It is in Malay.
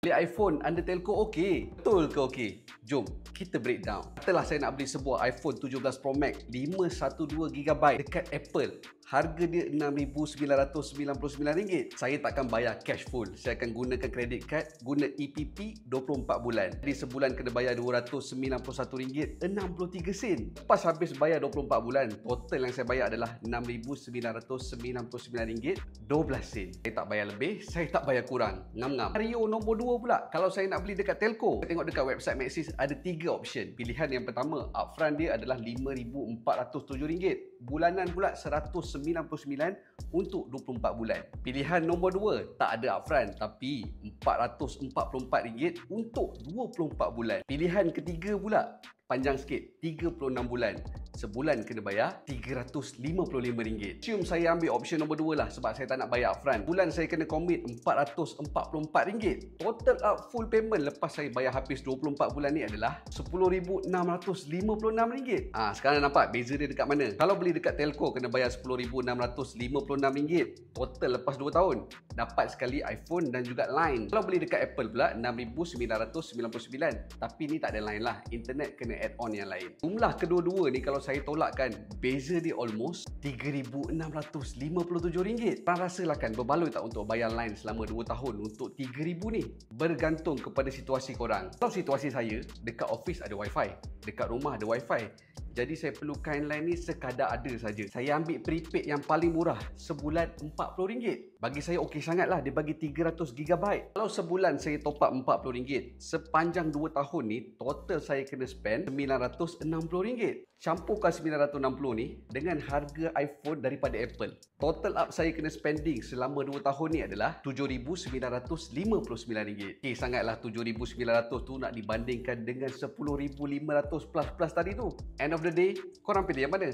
Beli iPhone under telco okey. Betul ke okey? Jom kita breakdown. Katalah saya nak beli sebuah iPhone 17 Pro Max 512GB dekat Apple. Harga dia RM6,999. Saya takkan bayar cash full. Saya akan gunakan credit card, guna EPP 24 bulan. Jadi sebulan kena bayar RM291.63. Lepas habis bayar 24 bulan, total yang saya bayar adalah RM6,999 12 sen. Saya tak bayar lebih, saya tak bayar kurang. Ngam-ngam. Vario nombor 2 pula. Kalau saya nak beli dekat telco, tengok dekat website Maxis ada 3 option. Pilihan yang pertama, upfront dia adalah RM5,407. Bulanan pula RM199 untuk 24 bulan. Pilihan nombor 2, tak ada upfront tapi RM444 untuk 24 bulan. Pilihan ketiga pula, panjang sikit, 36 bulan. Sebulan kena bayar RM355. Cium saya ambil option nombor 2 lah sebab saya tak nak bayar upfront. Bulan saya kena commit RM444. Total up full payment lepas saya bayar habis 24 bulan ni adalah RM10,656. Sekarang nampak beza dia dekat mana? Kalau beli dekat telco kena bayar RM10,656. Total lepas 2 tahun dapat sekali iPhone dan juga line. Kalau beli dekat Apple pula RM6,999. Tapi ni tak ada line lah. Internet kena add on yang lain. Jumlah kedua-dua ni kalau saya tolakkan, beza dia almost RM3,657. Korang rasalah kan berbaloi tak untuk bayar line selama 2 tahun untuk RM3,000 ni? Bergantung kepada situasi korang. Kalau situasi saya, dekat office ada wifi, dekat rumah ada wifi. Jadi saya perlukan line ni sekadar ada saja. Saya ambil prepaid yang paling murah, sebulan RM40. Bagi saya okey sangat lah, dia bagi 300GB. Kalau sebulan saya top up RM40, sepanjang 2 tahun ni total saya kena spend RM960. Campurkan RM960 ni dengan harga iPhone daripada Apple. Total up saya kena spending selama 2 tahun ni adalah RM7,959. Okey sangatlah RM7,900 tu nak dibandingkan dengan RM10,500 plus tadi tu. End of the day, korang pilih yang mana?